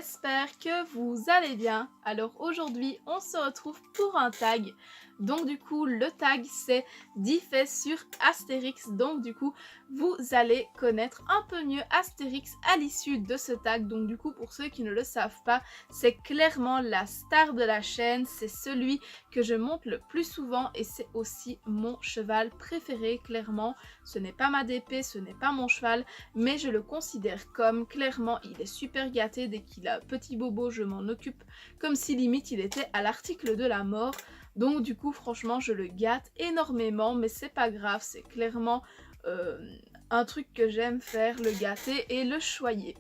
j'espère que vous allez bien. Alors aujourd'hui, on se retrouve pour un tag. Donc du coup, le tag c'est 10 faits sur Astérix. Donc du coup, vous allez connaître un peu mieux Astérix à l'issue de ce tag. Donc du coup, pour ceux qui ne le savent pas, c'est clairement la star de la chaîne. C'est celui que je monte le plus souvent et c'est aussi mon cheval préféré, clairement. Ce n'est pas ma DP, ce n'est pas mon cheval, mais je le considère comme. Clairement, il est super gâté. Dès qu'il a petit bobo, je m'en occupe comme si limite il était à l'article de la mort. Donc du coup, franchement, je le gâte énormément, mais c'est pas grave, c'est clairement un truc que j'aime faire, le gâter et le choyer.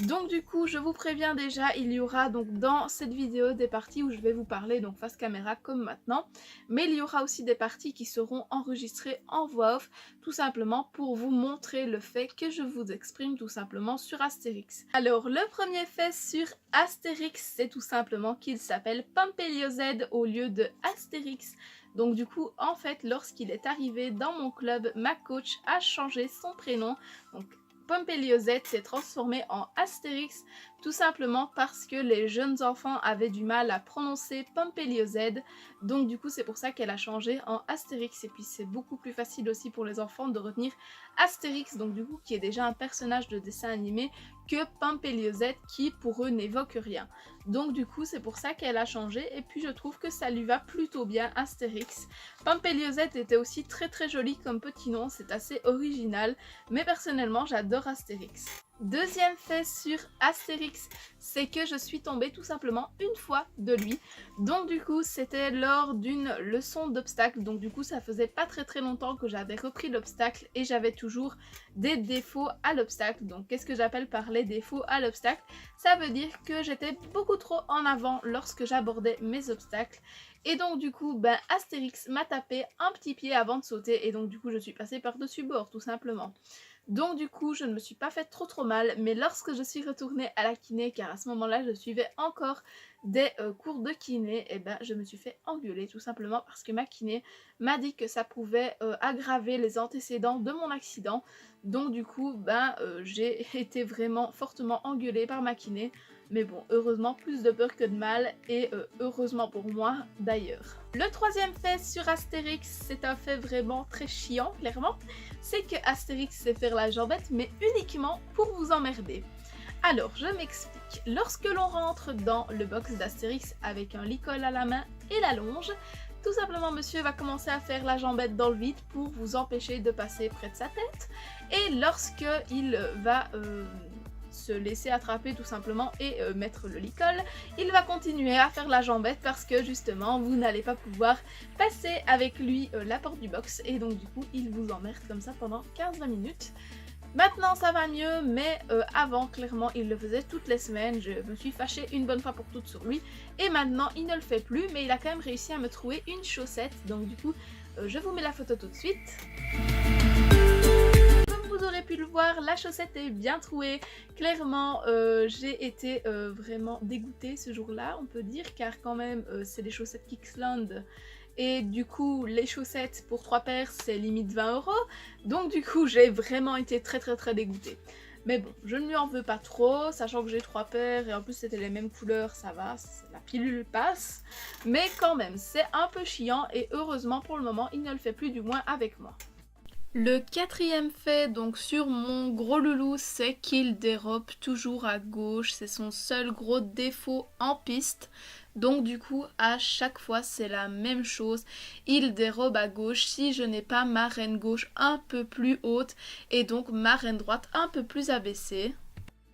Donc du coup, je vous préviens déjà, il y aura donc dans cette vidéo des parties où je vais vous parler donc face caméra comme maintenant, mais il y aura aussi des parties qui seront enregistrées en voix off, tout simplement pour vous montrer le fait que je vous exprime tout simplement sur Astérix. Alors le premier fait sur Astérix, c'est tout simplement qu'il s'appelle Pampeliozède au lieu de Astérix. Donc du coup, en fait, lorsqu'il est arrivé dans mon club, ma coach a changé son prénom. Donc Pampeliozède s'est transformé en Astérix, tout simplement parce que les jeunes enfants avaient du mal à prononcer Pampeliozède. Donc du coup, c'est pour ça qu'elle a changé en Astérix. Et puis c'est beaucoup plus facile aussi pour les enfants de retenir Astérix, donc du coup, qui est déjà un personnage de dessin animé, que Pampeliozède qui pour eux n'évoque rien. Donc du coup c'est pour ça qu'elle a changé et puis je trouve que ça lui va plutôt bien Astérix. Pampeliozède était aussi très joli comme petit nom, c'est assez original, mais personnellement j'adore Astérix. Deuxième fait sur Astérix, c'est que je suis tombée tout simplement une fois de lui. Donc du coup c'était lors d'une leçon d'obstacle, donc du coup ça faisait pas très longtemps que j'avais repris l'obstacle et j'avais toujours des défauts à l'obstacle. Donc qu'est-ce que j'appelle par les défauts à l'obstacle? Ça veut dire que j'étais beaucoup trop en avant lorsque j'abordais mes obstacles. Et donc du coup, Astérix m'a tapé un petit pied avant de sauter et donc du coup je suis passée par-dessus bord tout simplement. Donc du coup, je ne me suis pas fait trop mal, mais lorsque je suis retournée à la kiné, car à ce moment-là, je suivais encore des cours de kiné, et je me suis fait engueuler tout simplement parce que ma kiné m'a dit que ça pouvait aggraver les antécédents de mon accident. Donc du coup, j'ai été vraiment fortement engueulée par ma kiné. Mais bon, heureusement, plus de peur que de mal, et heureusement pour moi d'ailleurs. Le troisième fait sur Astérix, c'est un fait vraiment très chiant, clairement. C'est que Astérix sait faire la jambette, mais uniquement pour vous emmerder. Alors, je m'explique. Lorsque l'on rentre dans le box d'Astérix avec un licol à la main et la longe, tout simplement monsieur va commencer à faire la jambette dans le vide pour vous empêcher de passer près de sa tête. Et lorsque il va se laisser attraper tout simplement et mettre le licol, il va continuer à faire la jambette parce que justement vous n'allez pas pouvoir passer avec lui la porte du box et donc du coup il vous emmerde comme ça pendant 15-20 minutes. Maintenant ça va mieux, mais avant clairement il le faisait toutes les semaines, je me suis fâchée une bonne fois pour toutes sur lui et maintenant il ne le fait plus, mais il a quand même réussi à me trouver une chaussette, donc du coup je vous mets la photo tout de suite. Vous aurez pu le voir, la chaussette est bien trouée. Clairement, j'ai été vraiment dégoûtée ce jour-là, on peut dire, car quand même, c'est des chaussettes Kicksland. Et du coup, les chaussettes pour 3 paires, c'est limite 20 €. Donc du coup, j'ai vraiment été très dégoûtée. Mais bon, je ne lui en veux pas trop, sachant que j'ai 3 paires et en plus c'était les mêmes couleurs, ça va, la pilule passe. Mais quand même, c'est un peu chiant et heureusement pour le moment, il ne le fait plus, du moins avec moi. Le quatrième fait donc sur mon gros loulou, c'est qu'il dérobe toujours à gauche, c'est son seul gros défaut en piste. Donc du coup à chaque fois c'est la même chose, il dérobe à gauche si je n'ai pas ma reine gauche un peu plus haute et donc ma reine droite un peu plus abaissée.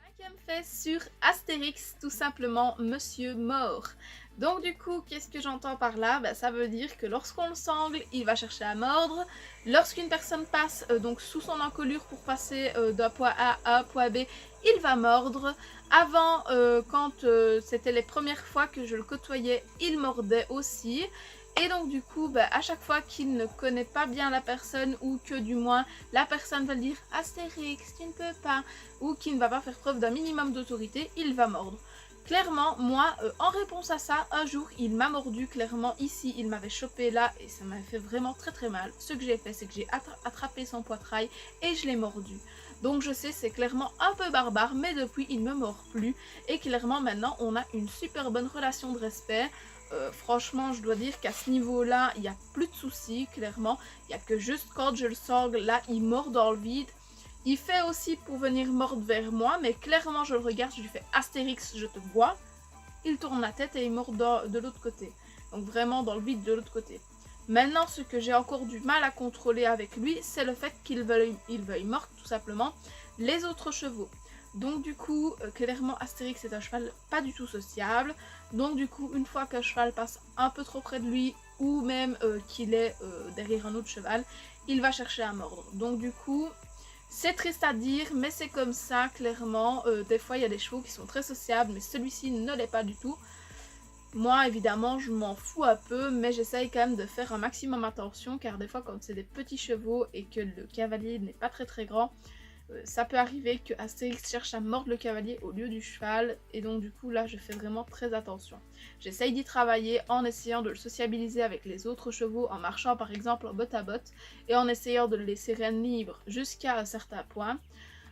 Cinquième fait sur Astérix, tout simplement Monsieur Mort. Donc du coup, qu'est-ce que j'entends par là? Ça veut dire que lorsqu'on le sangle, il va chercher à mordre. Lorsqu'une personne passe donc sous son encolure pour passer d'un point A à un point B, il va mordre. Avant, quand c'était les premières fois que je le côtoyais, il mordait aussi. Et donc du coup, à chaque fois qu'il ne connaît pas bien la personne ou que du moins la personne va lui dire « Astérix, tu ne peux pas » ou qu'il ne va pas faire preuve d'un minimum d'autorité, il va mordre. Clairement, moi, en réponse à ça, un jour, il m'a mordu. Clairement, ici, il m'avait chopé là et ça m'avait fait vraiment très très mal. Ce que j'ai fait, c'est que j'ai attrapé son poitrail et je l'ai mordu. Donc je sais, c'est clairement un peu barbare, mais depuis, il ne me mord plus. Et clairement, maintenant, on a une super bonne relation de respect. Franchement, je dois dire qu'à ce niveau-là, il n'y a plus de soucis, clairement. Il n'y a que juste quand je le sors, là, il mord dans le vide. Il fait aussi pour venir mordre vers moi, mais clairement je le regarde, je lui fais Astérix, je te vois. Il tourne la tête et il mord de l'autre côté. Donc vraiment dans le vide de l'autre côté. Maintenant, ce que j'ai encore du mal à contrôler avec lui, c'est le fait qu'il veuille mordre tout simplement les autres chevaux. Donc du coup, clairement Astérix est un cheval pas du tout sociable. Donc du coup, une fois qu'un cheval passe un peu trop près de lui, ou même qu'il est derrière un autre cheval, il va chercher à mordre. Donc du coup... c'est triste à dire, mais c'est comme ça, clairement. Des fois, il y a des chevaux qui sont très sociables, mais celui-ci ne l'est pas du tout. Moi, évidemment, je m'en fous un peu, mais j'essaye quand même de faire un maximum attention, car des fois, quand c'est des petits chevaux et que le cavalier n'est pas très très grand, ça peut arriver que Astérix cherche à mordre le cavalier au lieu du cheval, et donc du coup là je fais vraiment très attention. J'essaye d'y travailler en essayant de le sociabiliser avec les autres chevaux, en marchant par exemple en botte à botte, et en essayant de le laisser rênes libre jusqu'à un certain point.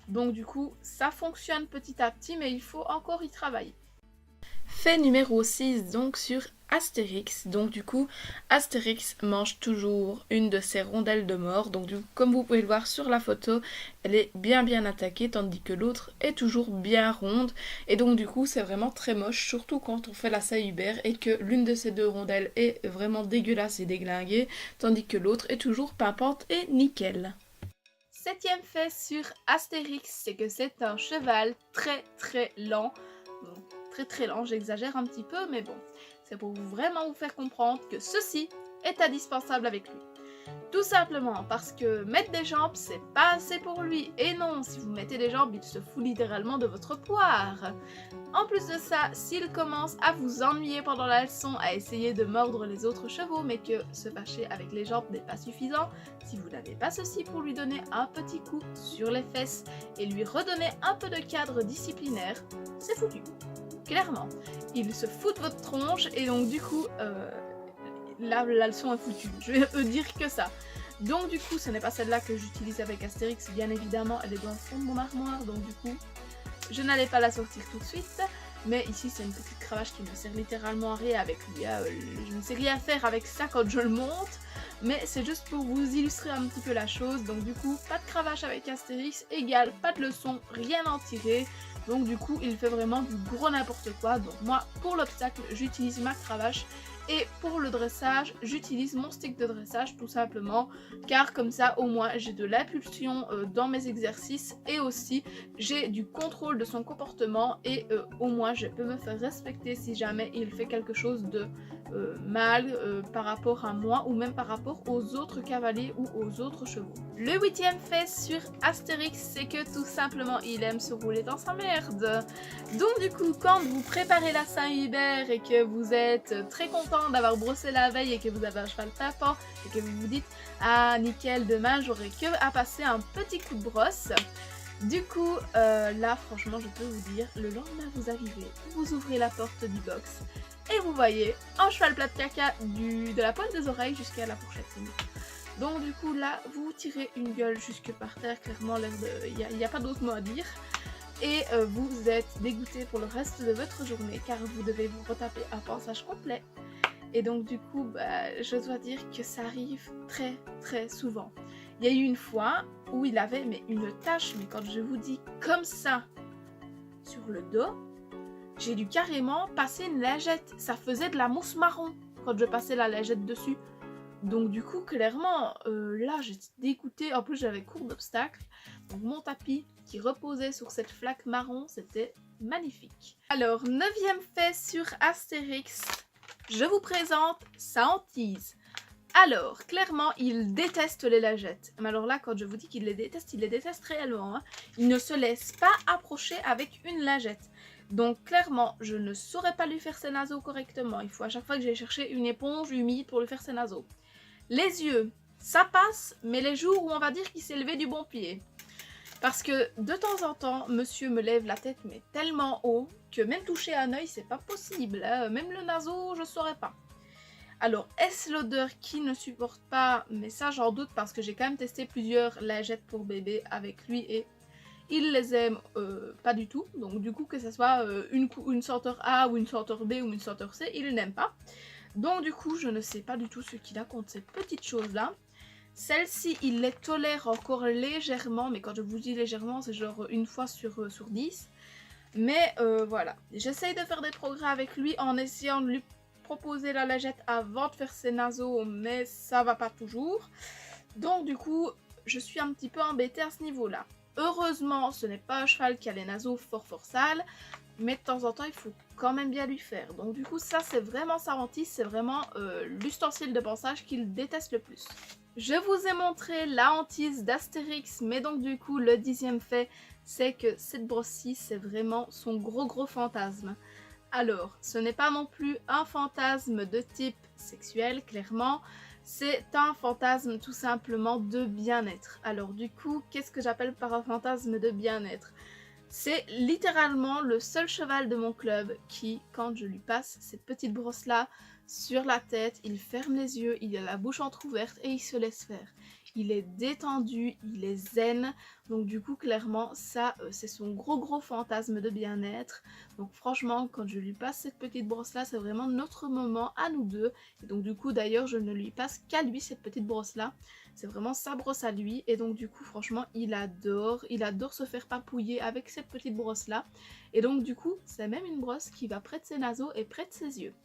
Donc du coup ça fonctionne petit à petit, mais il faut encore y travailler. Fait numéro 6 donc sur Astérix. Donc du coup, Astérix mange toujours une de ses rondelles de mort. Donc du coup, comme vous pouvez le voir sur la photo, elle est bien attaquée, tandis que l'autre est toujours bien ronde. Et donc du coup, c'est vraiment très moche, surtout quand on fait la Saint-Hubert et que l'une de ces deux rondelles est vraiment dégueulasse et déglinguée, tandis que l'autre est toujours pimpante et nickel. Septième fait sur Astérix, c'est que c'est un cheval très lent. Très lent, j'exagère un petit peu, mais bon, c'est pour vraiment vous faire comprendre que ceci est indispensable avec lui. Tout simplement parce que mettre des jambes, c'est pas assez pour lui. Et non, si vous mettez des jambes, il se fout littéralement de votre poire. En plus de ça, s'il commence à vous ennuyer pendant la leçon, à essayer de mordre les autres chevaux, mais que se fâcher avec les jambes n'est pas suffisant, si vous n'avez pas ceci pour lui donner un petit coup sur les fesses et lui redonner un peu de cadre disciplinaire, c'est foutu. Clairement, il se fout de votre tronche et donc du coup, la leçon est foutue. Je vais dire que ça. Donc du coup, ce n'est pas celle-là que j'utilise avec Astérix, bien évidemment, elle est dans le fond de mon armoire, donc du coup, je n'allais pas la sortir tout de suite. Mais ici, c'est une petite cravache qui ne sert littéralement à rien avec lui. Je ne sais rien faire avec ça quand je le monte. Mais c'est juste pour vous illustrer un petit peu la chose. Donc du coup, pas de cravache avec Astérix, égale pas de leçon, rien à en tirer. Donc du coup, il fait vraiment du gros n'importe quoi. Donc moi, pour l'obstacle, j'utilise ma cravache. Et pour le dressage, j'utilise mon stick de dressage tout simplement. Car comme ça, au moins, j'ai de l'impulsion dans mes exercices. Et aussi, j'ai du contrôle de son comportement. Et au moins, je peux me faire respecter si jamais il fait quelque chose de mal par rapport à moi. Ou même par rapport aux autres cavaliers ou aux autres chevaux. Le 8e fait sur Astérix, c'est que tout simplement, il aime se rouler dans sa merde. Donc du coup, quand vous préparez la Saint-Hubert et que vous êtes très content d'avoir brossé la veille et que vous avez un cheval tapant et que vous vous dites « Ah nickel, demain j'aurai que à passer un petit coup de brosse », du coup, là franchement je peux vous dire, le lendemain vous arrivez, vous ouvrez la porte du box et vous voyez un cheval plat de caca de la pointe des oreilles jusqu'à la fourchette. Donc du coup là, vous tirez une gueule jusque par terre, clairement il n'y a pas d'autre mot à dire. Et vous êtes dégoûté pour le reste de votre journée car vous devez vous retaper un pansage complet. Et donc du coup, je dois dire que ça arrive très souvent. Il y a eu une fois où il avait une tache, mais quand je vous dis comme ça, sur le dos, j'ai dû carrément passer une lingette. Ça faisait de la mousse marron quand je passais la lingette dessus. Donc du coup, clairement, là j'étais dégoûtée. En plus j'avais cours d'obstacles. Donc mon tapis qui reposait sur cette flaque marron, c'était magnifique. Alors, 9e fait sur Astérix, je vous présente sa hantise. Alors, clairement, il déteste les lingettes. Mais alors là, quand je vous dis qu'il les déteste réellement. Hein. Il ne se laisse pas approcher avec une lingette. Donc clairement, je ne saurais pas lui faire ses naseaux correctement. Il faut à chaque fois que j'aille chercher une éponge humide pour lui faire ses naseaux. Les yeux, ça passe, mais les jours où on va dire qu'il s'est levé du bon pied. Parce que de temps en temps, monsieur me lève la tête mais tellement haut que même toucher un œil c'est pas possible, hein. Même le naso je saurais pas. Alors est-ce l'odeur qui ne supporte pas? Mais ça j'en doute parce que j'ai quand même testé plusieurs lingettes pour bébé avec lui et il les aime pas du tout. Donc du coup que ce soit une senteur A ou une senteur B ou une senteur C, il n'aime pas. Donc du coup je ne sais pas du tout ce qu'il a contre ces petites choses là. Celle-ci, il les tolère encore légèrement, mais quand je vous dis légèrement, c'est genre une fois sur 10. Mais voilà, j'essaye de faire des progrès avec lui en essayant de lui proposer la lingette avant de faire ses naseaux, mais ça va pas toujours. Donc du coup, je suis un petit peu embêtée à ce niveau-là. Heureusement, ce n'est pas un cheval qui a les naseaux fort sales, mais de temps en temps, il faut quand même bien lui faire. Donc du coup, ça c'est vraiment sa hantise, c'est vraiment l'ustensile de pansage qu'il déteste le plus. Je vous ai montré la hantise d'Astérix, mais donc du coup, le 10e fait, c'est que cette brosse-ci, c'est vraiment son gros fantasme. Alors, ce n'est pas non plus un fantasme de type sexuel, clairement, c'est un fantasme tout simplement de bien-être. Alors du coup, qu'est-ce que j'appelle par un fantasme de bien-être? C'est littéralement le seul cheval de mon club qui, quand je lui passe cette petite brosse-là sur la tête, il ferme les yeux, il a la bouche entrouverte et il se laisse faire. Il est détendu, il est zen, donc du coup clairement ça c'est son gros fantasme de bien-être. Donc franchement quand je lui passe cette petite brosse là c'est vraiment notre moment à nous deux. Et donc du coup d'ailleurs je ne lui passe qu'à lui cette petite brosse là. C'est vraiment sa brosse à lui et donc du coup franchement il adore se faire papouiller avec cette petite brosse là. Et donc du coup c'est même une brosse qui va près de ses naseaux et près de ses yeux.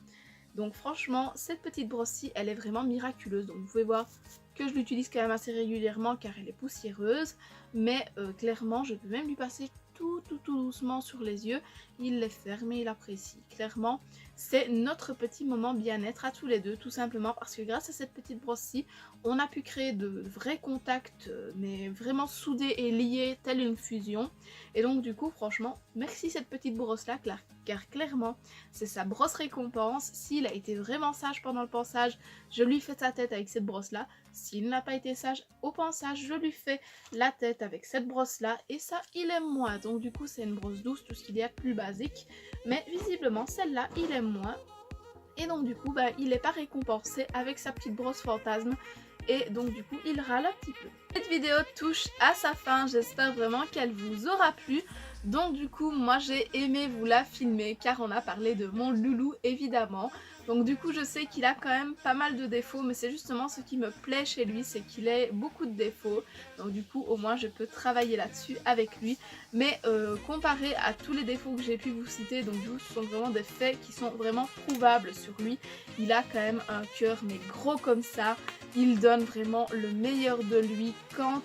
Donc franchement cette petite brosse-ci elle est vraiment miraculeuse. Donc vous pouvez voir que je l'utilise quand même assez régulièrement car elle est poussiéreuse. Mais clairement je peux même lui passer tout doucement sur les yeux. Il les ferme et il apprécie. Clairement c'est notre petit moment bien-être à tous les deux, tout simplement parce que grâce à cette petite brosse-ci, on a pu créer de vrais contacts, mais vraiment soudés et liés, telle une fusion. Et donc du coup, franchement, merci cette petite brosse-là, car clairement, c'est sa brosse récompense. S'il a été vraiment sage pendant le pansage, je lui fais sa tête avec cette brosse-là. S'il n'a pas été sage au pansage, je lui fais la tête avec cette brosse-là. Et ça, il aime moins. Donc du coup, c'est une brosse douce, tout ce qu'il y a de plus basique. Mais visiblement, celle-là, il aime moins. Et donc du coup, bah, il n'est pas récompensé avec sa petite brosse fantasme. Et donc du coup, il râle un petit peu. Cette vidéo touche à sa fin. J'espère vraiment qu'elle vous aura plu. Donc du coup, moi j'ai aimé vous la filmer car on a parlé de mon loulou évidemment. Donc du coup je sais qu'il a quand même pas mal de défauts, mais c'est justement ce qui me plaît chez lui, c'est qu'il ait beaucoup de défauts. Donc du coup au moins je peux travailler là-dessus avec lui. Mais comparé à tous les défauts que j'ai pu vous citer, donc du coup ce sont vraiment des faits qui sont vraiment prouvables sur lui. Il a quand même un cœur mais gros comme ça. Il donne vraiment le meilleur de lui quand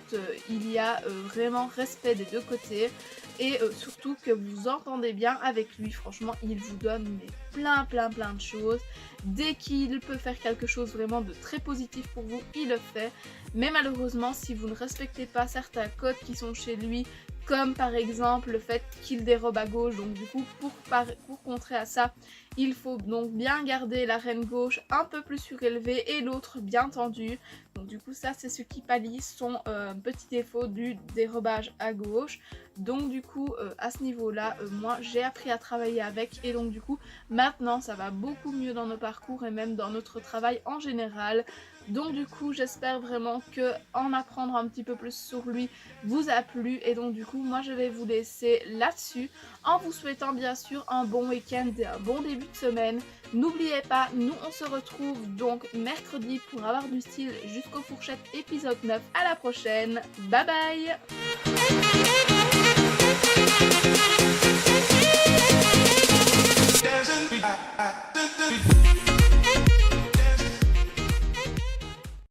il y a vraiment respect des deux côtés. Et surtout que vous entendez bien avec lui, franchement il vous donne mais plein de choses. Dès qu'il peut faire quelque chose vraiment de très positif pour vous, il le fait. Mais malheureusement si vous ne respectez pas certains codes qui sont chez lui, comme par exemple le fait qu'il dérobe à gauche, donc du coup pour contrer à ça, il faut donc bien garder la reine gauche un peu plus surélevée et l'autre bien tendue. Donc du coup ça c'est ce qui pallie son petit défaut du dérobage à gauche. Donc du coup à ce niveau là moi j'ai appris à travailler avec et donc du coup maintenant ça va beaucoup mieux dans nos parcours et même dans notre travail en général. Donc du coup j'espère vraiment que en apprendre un petit peu plus sur lui vous a plu et donc du coup moi je vais vous laisser là-dessus en vous souhaitant bien sûr un bon week-end et un bon début de semaine. N'oubliez pas, nous on se retrouve donc mercredi pour avoir du style jusqu'aux fourchettes épisode 9. À la prochaine, bye bye.